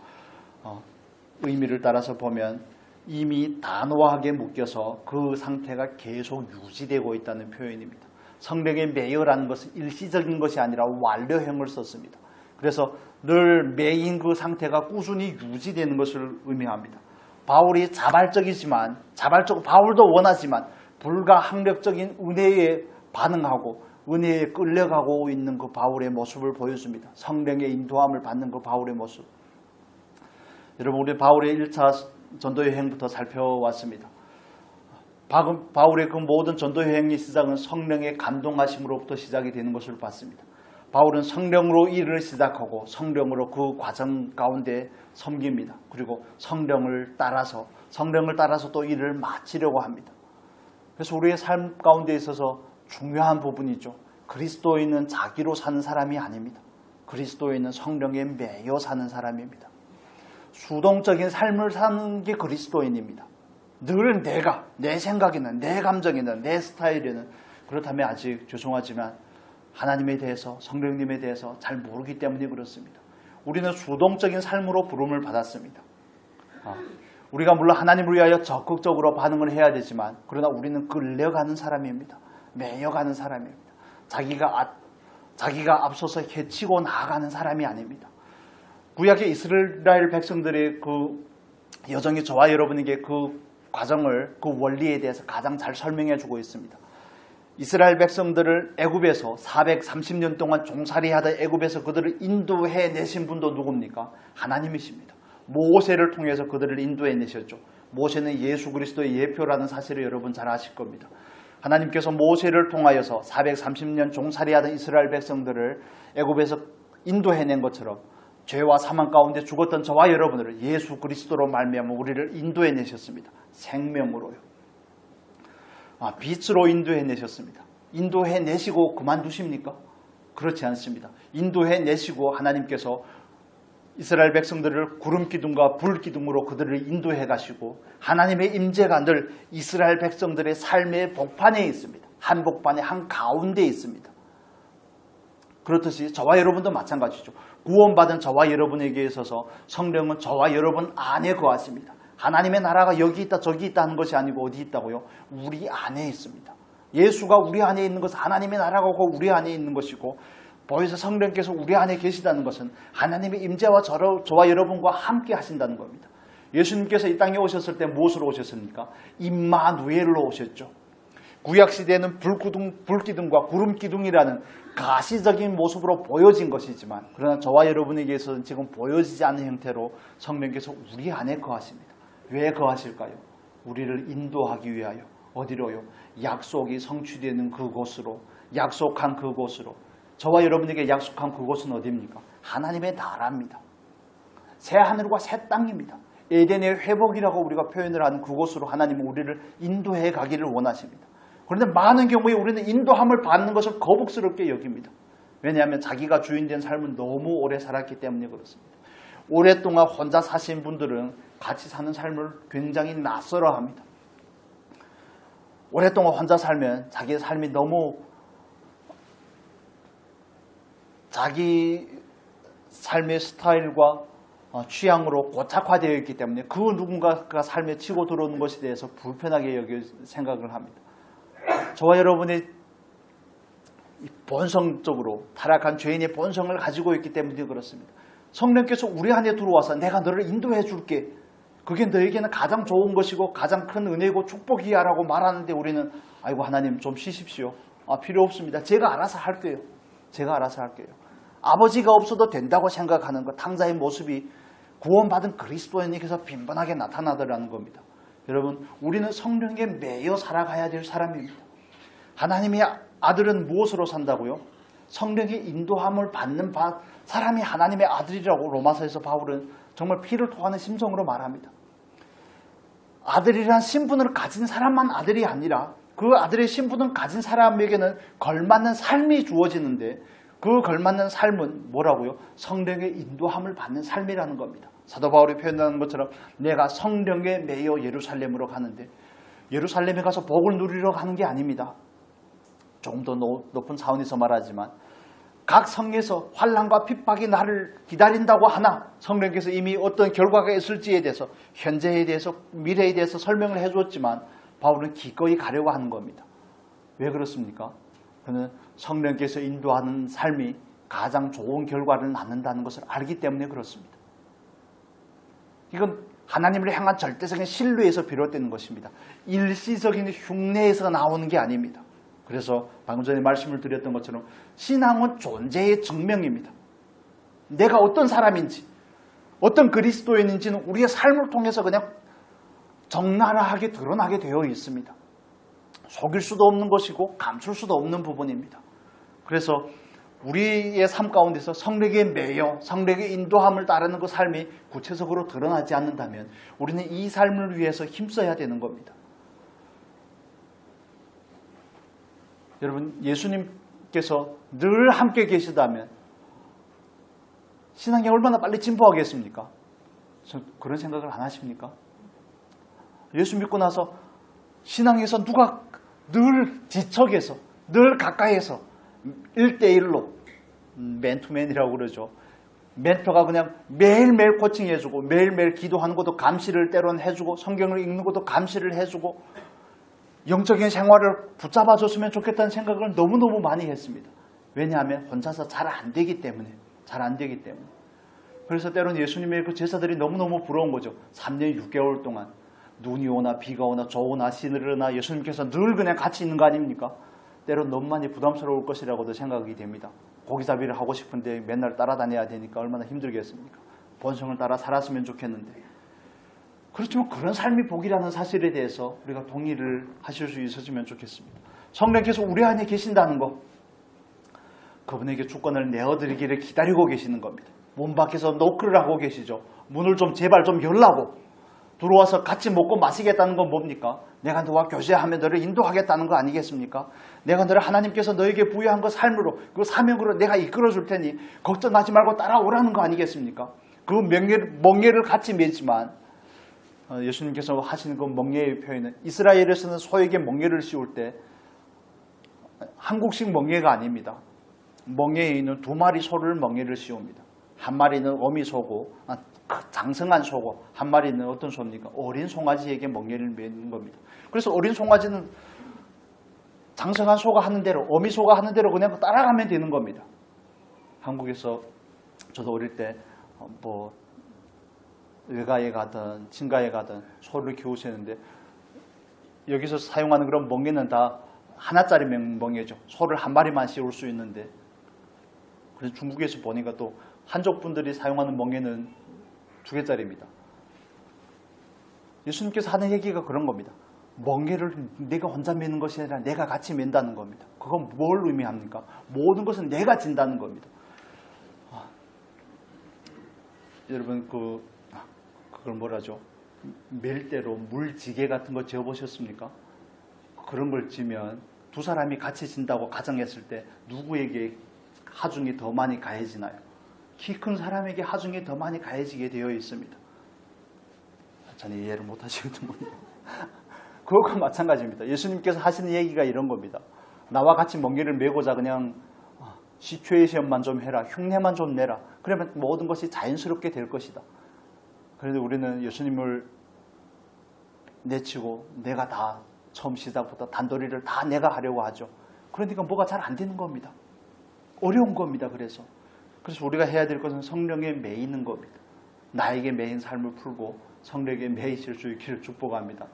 A: 의미를 따라서 보면 이미 단호하게 묶여서 그 상태가 계속 유지되고 있다는 표현입니다. 성령의 매여라는 것은 일시적인 것이 아니라 완료형을 썼습니다. 그래서 늘 매인 그 상태가 꾸준히 유지되는 것을 의미합니다. 바울이 바울도 원하지만 불가항력적인 은혜에 반응하고 은혜에 끌려가고 있는 그 바울의 모습을 보여줍니다. 성령의 인도함을 받는 그 바울의 모습. 여러분, 우리 바울의 1차 전도여행부터 살펴왔습니다. 바울의 그 모든 전도여행의 시작은 성령의 감동하심으로부터 시작이 되는 것을 봤습니다. 바울은 성령으로 일을 시작하고 성령으로 그 과정 가운데 섬깁니다. 그리고 성령을 따라서 또 일을 마치려고 합니다. 그래서 우리의 삶 가운데 있어서 중요한 부분이죠. 그리스도인은 자기로 사는 사람이 아닙니다. 그리스도인은 성령에 매여 사는 사람입니다. 수동적인 삶을 사는 게 그리스도인입니다. 늘 내 생각에는, 내 감정에는, 내 스타일에는 그렇다면 아직 죄송하지만 하나님에 대해서, 성령님에 대해서 잘 모르기 때문에 그렇습니다. 우리는 수동적인 삶으로 부름을 받았습니다. 우리가 물론 하나님을 위하여 적극적으로 반응을 해야 되지만 그러나 우리는 끌려가는 사람입니다. 매여가는 사람입니다. 자기가 앞서서 헤치고 나아가는 사람이 아닙니다. 구약의 이스라엘 백성들의 그 여정이 저와 여러분에게 그 과정을, 그 원리에 대해서 가장 잘 설명해 주고 있습니다. 이스라엘 백성들을 애굽에서 430년 동안 종살이하던 애굽에서 그들을 인도해 내신 분도 누굽니까? 하나님이십니다. 모세를 통해서 그들을 인도해 내셨죠. 모세는 예수 그리스도의 예표라는 사실을 여러분 잘 아실 겁니다. 하나님께서 모세를 통하여서 430년 종살이하던 이스라엘 백성들을 애굽에서 인도해낸 것처럼 죄와 사망 가운데 죽었던 저와 여러분을 예수 그리스도로 말미암아 우리를 인도해 내셨습니다. 생명으로요. 빛으로 인도해 내셨습니다. 인도해 내시고 그만두십니까? 그렇지 않습니다. 인도해 내시고 하나님께서 이스라엘 백성들을 구름 기둥과 불 기둥으로 그들을 인도해 가시고 하나님의 임재가 늘 이스라엘 백성들의 삶의 복판에 있습니다. 한복판의 한가운데에 있습니다. 그렇듯이 저와 여러분도 마찬가지죠. 구원받은 저와 여러분에게 있어서 성령은 저와 여러분 안에 거하십니다. 하나님의 나라가 여기 있다 저기 있다 하는 것이 아니고 어디 있다고요? 우리 안에 있습니다. 예수가 우리 안에 있는 것은 하나님의 나라가 우리 안에 있는 것이고 보혜사 성령께서 우리 안에 계시다는 것은 하나님의 임재와 저와 여러분과 함께 하신다는 겁니다. 예수님께서 이 땅에 오셨을 때 무엇으로 오셨습니까? 임마누엘로 오셨죠. 구약시대에는 불기둥과 구름기둥이라는 가시적인 모습으로 보여진 것이지만 그러나 저와 여러분에게서는 지금 보여지지 않는 형태로 성령께서 우리 안에 거하십니다. 왜 거하실까요? 우리를 인도하기 위하여. 어디로요? 약속이 성취되는 그곳으로, 약속한 그곳으로. 저와 여러분에게 약속한 그곳은 어디입니까? 하나님의 나라입니다. 새 하늘과 새 땅입니다. 에덴의 회복이라고 우리가 표현을 하는 그곳으로 하나님은 우리를 인도해 가기를 원하십니다. 그런데 많은 경우에 우리는 인도함을 받는 것을 거북스럽게 여깁니다. 왜냐하면 자기가 주인된 삶은 너무 오래 살았기 때문에 그렇습니다. 오랫동안 혼자 사신 분들은 같이 사는 삶을 굉장히 낯설어합니다. 오랫동안 혼자 살면 자기의 삶이 너무 자기 삶의 스타일과 취향으로 고착화되어 있기 때문에 그 누군가가 삶에 치고 들어오는 것에 대해서 불편하게 생각을 합니다. 저와 여러분의 본성적으로 타락한 죄인의 본성을 가지고 있기 때문에 그렇습니다. 성령께서 우리 안에 들어와서 내가 너를 인도해 줄게. 그게 너에게는 가장 좋은 것이고 가장 큰 은혜고 축복이야 라고 말하는데 우리는 아이고 하나님 좀 쉬십시오. 필요 없습니다. 제가 알아서 할게요. 제가 알아서 할게요. 아버지가 없어도 된다고 생각하는 것, 탕자의 모습이 구원받은 그리스도인에게서 빈번하게 나타나더라는 겁니다. 여러분, 우리는 성령에 매여 살아가야 될 사람입니다. 하나님의 아들은 무엇으로 산다고요? 성령의 인도함을 받는 사람이 하나님의 아들이라고 로마서에서 바울은 정말 피를 토하는 심정으로 말합니다. 아들이란 신분을 가진 사람만 아들이 아니라 그 아들의 신분을 가진 사람에게는 걸맞는 삶이 주어지는데 그 걸맞는 삶은 뭐라고요? 성령의 인도함을 받는 삶이라는 겁니다. 사도 바울이 표현하는 것처럼 내가 성령에 매여 예루살렘으로 가는데 예루살렘에 가서 복을 누리러 가는 게 아닙니다. 조금 더 높은 차원에서 말하지만 각 성에서 환난과 핍박이 나를 기다린다고 하나 성령께서 이미 어떤 결과가 있을지에 대해서 현재에 대해서 미래에 대해서 설명을 해주었지만 바울은 기꺼이 가려고 하는 겁니다. 왜 그렇습니까? 그는 성령께서 인도하는 삶이 가장 좋은 결과를 낳는다는 것을 알기 때문에 그렇습니다. 이건 하나님을 향한 절대적인 신뢰에서 비롯되는 것입니다. 일시적인 흉내에서 나오는 게 아닙니다. 그래서 방금 전에 말씀을 드렸던 것처럼 신앙은 존재의 증명입니다. 내가 어떤 사람인지 어떤 그리스도인인지는 우리의 삶을 통해서 그냥 적나라하게 드러나게 되어 있습니다. 속일 수도 없는 것이고 감출 수도 없는 부분입니다. 그래서 우리의 삶 가운데서 성령에 매여 성령의 인도함을 따르는 그 삶이 구체적으로 드러나지 않는다면 우리는 이 삶을 위해서 힘써야 되는 겁니다. 여러분, 예수님께서 늘 함께 계시다면 신앙이 얼마나 빨리 진보하겠습니까? 그런 생각을 안 하십니까? 예수 믿고 나서 신앙에서 누가 늘 지척에서 늘 가까이에서 1대1로 맨투맨이라고 그러죠. 멘토가 그냥 매일매일 코칭해주고 매일매일 기도하는 것도 감시를 때로는 해주고 성경을 읽는 것도 감시를 해주고 영적인 생활을 붙잡아줬으면 좋겠다는 생각을 너무너무 많이 했습니다. 왜냐하면 혼자서 잘 안 되기 때문에. 그래서 때로는 예수님의 그 제자들이 너무너무 부러운 거죠. 3년 6개월 동안 눈이 오나 비가 오나 좋으나 시느르나 예수님께서 늘 그냥 같이 있는 거 아닙니까? 때로는 너무 많이 부담스러울 것이라고도 생각이 됩니다. 고기잡이를 하고 싶은데 맨날 따라다녀야 되니까 얼마나 힘들겠습니까? 본성을 따라 살았으면 좋겠는데. 그렇지만 그런 삶이 복이라는 사실에 대해서 우리가 동의를 하실 수 있었으면 좋겠습니다. 성령께서 우리 안에 계신다는 것, 그분에게 주권을 내어드리기를 기다리고 계시는 겁니다. 문 밖에서 노크를 하고 계시죠. 문을 좀 제발 좀 열라고. 들어와서 같이 먹고 마시겠다는 건 뭡니까? 내가 너와 교제하며 너를 인도하겠다는 거 아니겠습니까? 내가 너를 하나님께서 너에게 부여한 그 삶으로, 그 사명으로 내가 이끌어 줄 테니 걱정하지 말고 따라오라는 거 아니겠습니까? 그 멍에를 같이 맺지만 예수님께서 하시는 그 멍에의 표현은 이스라엘에서는 소에게 멍에를 씌울 때 한국식 멍에가 아닙니다. 멍에에 있는 2마리 소를 멍에를 씌웁니다. 한 마리는 어미소고 장성한 소고 한 마리는 어떤 소입니까? 어린 송아지에게 멍에를 매는 겁니다. 그래서 어린 송아지는 장성한 소가 하는 대로 어미소가 하는 대로 그냥 따라가면 되는 겁니다. 한국에서 저도 어릴 때 뭐 외가에 가든 친가에 가든 소를 키우시는데 여기서 사용하는 그런 멍에는 다 하나짜리 멍에죠. 소를 한 마리만 씌울 수 있는데, 그래서 중국에서 보니까 또 한족 분들이 사용하는 멍에는 2개짜리입니다. 예수님께서 하는 얘기가 그런 겁니다. 멍에를 내가 혼자 매는 것이 아니라 내가 같이 맨다는 겁니다. 그건 뭘 의미합니까? 모든 것은 내가 진다는 겁니다. 여러분 그걸 뭐라죠? 멜대로 물지게 같은 거 지어보셨습니까? 그런 걸 지면 두 사람이 같이 진다고 가정했을 때 누구에게 하중이 더 많이 가해지나요? 키 큰 사람에게 하중이 더 많이 가해지게 되어 있습니다. 저는 이해를 못 하시거든요. 그것과 마찬가지입니다. 예수님께서 하시는 얘기가 이런 겁니다. 나와 같이 멍게를 메고자 그냥 시츄에이션만 좀 해라. 흉내만 좀 내라. 그러면 모든 것이 자연스럽게 될 것이다. 그런데 우리는 예수님을 내치고 내가 다 처음 시작부터 단도리를 다 내가 하려고 하죠. 그러니까 뭐가 잘 안 되는 겁니다. 어려운 겁니다. 그래서 우리가 해야 될 것은 성령에 매이는 겁니다. 나에게 매인 삶을 풀고 성령에 매이실 수 있기를 축복합니다.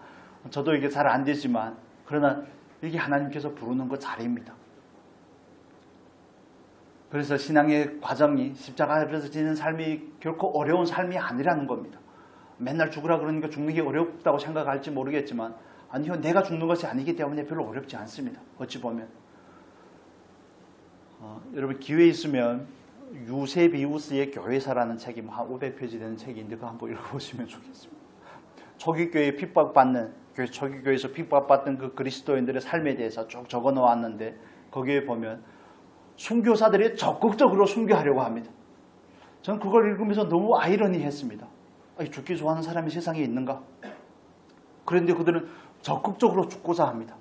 A: 저도 이게 잘 안 되지만 그러나 이게 하나님께서 부르는 것 자리입니다. 그래서 신앙의 과정이 십자가 앞에서 지는 삶이 결코 어려운 삶이 아니라는 겁니다. 맨날 죽으라 그러니까 죽는 게 어렵다고 생각할지 모르겠지만 아니요, 내가 죽는 것이 아니기 때문에 별로 어렵지 않습니다. 어찌 보면 여러분 기회에 있으면 유세비우스의 교회사라는 책이 한 500페이지 되는 책인데 그거 한번 읽어보시면 좋겠습니다. 초기교회에 핍박받는 초기교회에서 핍박받던 그 그리스도인들의 삶에 대해서 쭉 적어 놓았는데 거기에 보면 순교사들이 적극적으로 순교하려고 합니다. 저는 그걸 읽으면서 너무 아이러니했습니다. 죽기 좋아하는 사람이 세상에 있는가? 그런데 그들은 적극적으로 죽고자 합니다.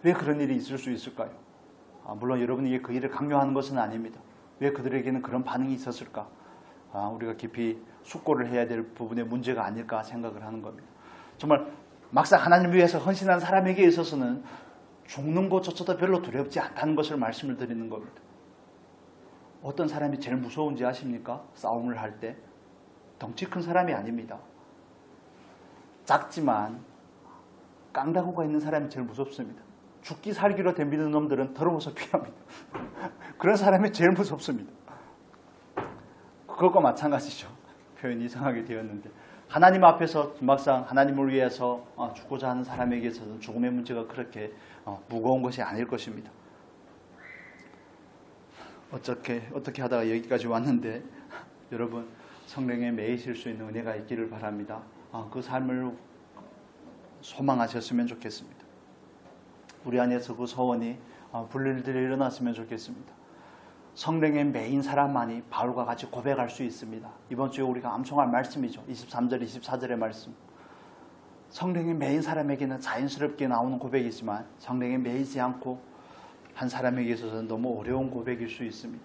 A: 왜 그런 일이 있을 수 있을까요? 물론 여러분이 그 일을 강요하는 것은 아닙니다. 왜 그들에게는 그런 반응이 있었을까? 우리가 깊이 숙고를 해야 될 부분의 문제가 아닐까 생각을 하는 겁니다. 정말 막상 하나님을 위해서 헌신한 사람에게 있어서는 죽는 것조차도 별로 두렵지 않다는 것을 말씀을 드리는 겁니다. 어떤 사람이 제일 무서운지 아십니까? 싸움을 할 때 덩치 큰 사람이 아닙니다. 작지만 깡다구가 있는 사람이 제일 무섭습니다. 죽기 살기로 덤비는 놈들은 더러워서 피합니다. 그런 사람이 제일 무섭습니다. 그것과 마찬가지죠. 표현이 이상하게 되었는데 하나님 앞에서 막상 하나님을 위해서 죽고자 하는 사람에게 있어서는 죽음의 문제가 그렇게 무거운 것이 아닐 것입니다. 어떻게 하다가 여기까지 왔는데 여러분 성령에 매이실 수 있는 은혜가 있기를 바랍니다. 그 삶을 소망하셨으면 좋겠습니다. 우리 안에서 그 소원이 불일들이 일어났으면 좋겠습니다. 성령에 매인 사람만이 바울과 같이 고백할 수 있습니다. 이번 주에 우리가 암송할 말씀이죠. 23절, 24절의 말씀. 성령에 매인 사람에게는 자연스럽게 나오는 고백이지만 성령에 매이지 않고 한 사람에게 있어서는 너무 어려운 고백일 수 있습니다.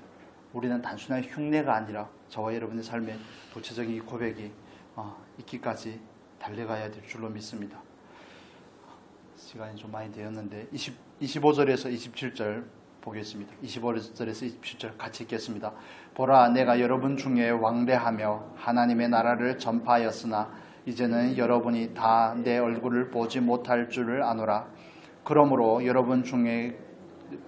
A: 우리는 단순한 흉내가 아니라 저와 여러분의 삶에 구체적인 고백이 있기까지 달려가야 될 줄로 믿습니다. 시간이 좀 많이 되었는데 25절에서 27절 보겠습니다. 25절에서 27절 같이 읽겠습니다. 보라, 내가 여러분 중에 왕래하며 하나님의 나라를 전파하였으나 이제는 여러분이 다 내 얼굴을 보지 못할 줄을 아노라. 그러므로 여러분 중에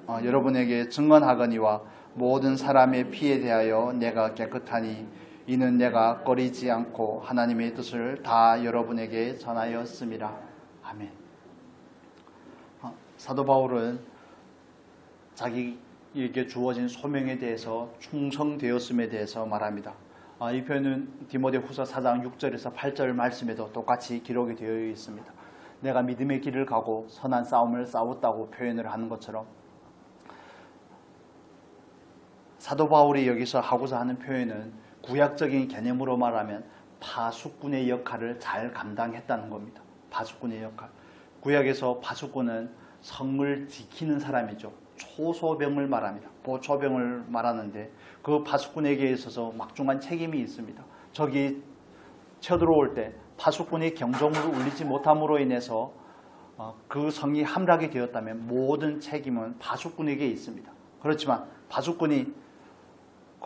A: 여러분에게 증언하거니와 모든 사람의 피에 대하여 내가 깨끗하니 이는 내가 꺼리지 않고 하나님의 뜻을 다 여러분에게 전하였음이라. 아멘. 사도 바울은 자기에게 주어진 소명에 대해서 충성되었음에 대해서 말합니다. 이 표현은 디모데후서 4장 6절에서 8절 말씀에도 똑같이 기록이 되어 있습니다. 내가 믿음의 길을 가고 선한 싸움을 싸웠다고 표현을 하는 것처럼 사도 바울이 여기서 하고자 하는 표현은 구약적인 개념으로 말하면 파수꾼의 역할을 잘 감당했다는 겁니다. 파수꾼의 역할. 구약에서 파수꾼은 성을 지키는 사람이죠. 초소병을 말합니다. 보초병을 말하는데 그 파수꾼에게 있어서 막중한 책임이 있습니다. 적이 쳐들어올 때 파수꾼이 경종을 울리지 못함으로 인해서 그 성이 함락이 되었다면 모든 책임은 파수꾼에게 있습니다. 그렇지만 파수꾼이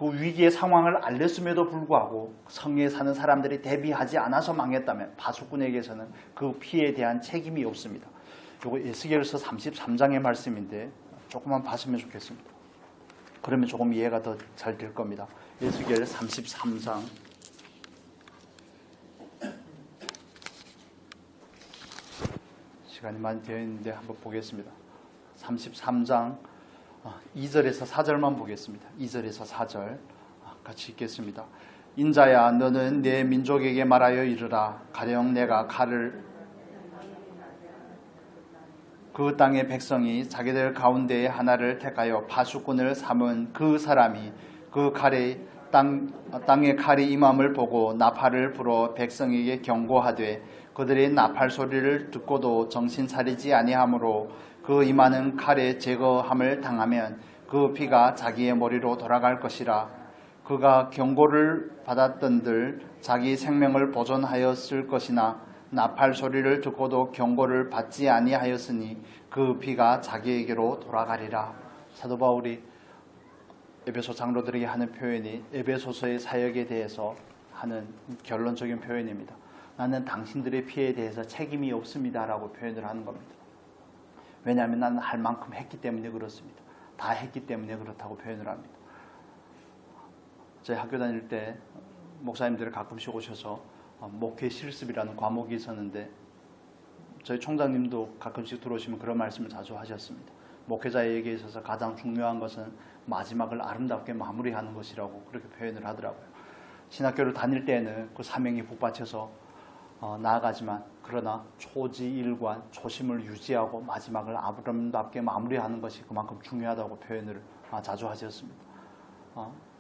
A: 그 위기의 상황을 알렸음에도 불구하고 성에 사는 사람들이 대비하지 않아서 망했다면 파수꾼에게서는 그 피해에 대한 책임이 없습니다. 이거 에스겔서 33장의 말씀인데 조금만 봤으면 좋겠습니다. 그러면 조금 이해가 더 잘 될 겁니다. 에스겔 33장 시간이 많이 되어 있는데 한번 보겠습니다. 33장 2절에서 4절만 보겠습니다. 2절에서 4절 같이 읽겠습니다. 인자야 너는 내 민족에게 말하여 이르라. 가령 내가 칼을 그 땅의 백성이 자기들 가운데에 하나를 택하여 파수꾼을 삼은 그 사람이 그 칼에 땅에 칼이 임함을 보고 나팔을 불어 백성에게 경고하되 그들의 나팔 소리를 듣고도 정신 차리지 아니하므로 그 임하는 칼에 제거함을 당하면 그 피가 자기의 머리로 돌아갈 것이라. 그가 경고를 받았던들 자기 생명을 보존하였을 것이나 나팔 소리를 듣고도 경고를 받지 아니하였으니 그 피가 자기에게로 돌아가리라. 사도 바울이 에베소 장로들에게 하는 표현이 에베소서의 사역에 대해서 하는 결론적인 표현입니다. 나는 당신들의 피해에 대해서 책임이 없습니다 라고 표현을 하는 겁니다. 왜냐하면 나는 할 만큼 했기 때문에 그렇습니다. 다 했기 때문에 그렇다고 표현을 합니다. 저희 학교 다닐 때 목사님들이 가끔씩 오셔서 목회 실습이라는 과목이 있었는데 저희 총장님도 가끔씩 들어오시면 그런 말씀을 자주 하셨습니다. 목회자에게 있어서 가장 중요한 것은 마지막을 아름답게 마무리하는 것이라고 그렇게 표현을 하더라고요. 신학교를 다닐 때에는 그 사명이 북받쳐서 나아가지만 그러나 초지일관, 초심을 유지하고 마지막을 아름답게 마무리하는 것이 그만큼 중요하다고 표현을 자주 하셨습니다.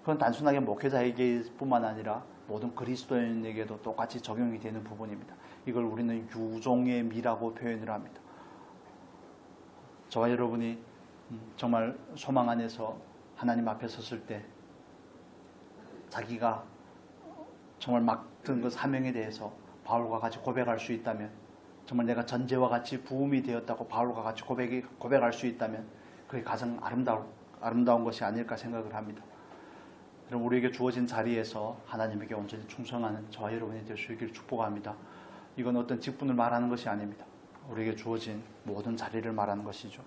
A: 그건 단순하게 목회자에게 뿐만 아니라 모든 그리스도인에게도 똑같이 적용이 되는 부분입니다. 이걸 우리는 유종의 미라고 표현을 합니다. 저와 여러분이 정말 소망 안에서 하나님 앞에 섰을 때 자기가 정말 맡은 그 사명에 대해서 바울과 같이 고백할 수 있다면, 정말 내가 전제와 같이 부음이 되었다고 바울과 같이 고백할 수 있다면 그게 가장 아름다운 것이 아닐까 생각을 합니다. 그럼 우리에게 주어진 자리에서 하나님에게 온전히 충성하는 저와 여러분이 될 수 있기를 축복합니다. 이건 어떤 직분을 말하는 것이 아닙니다. 우리에게 주어진 모든 자리를 말하는 것이죠.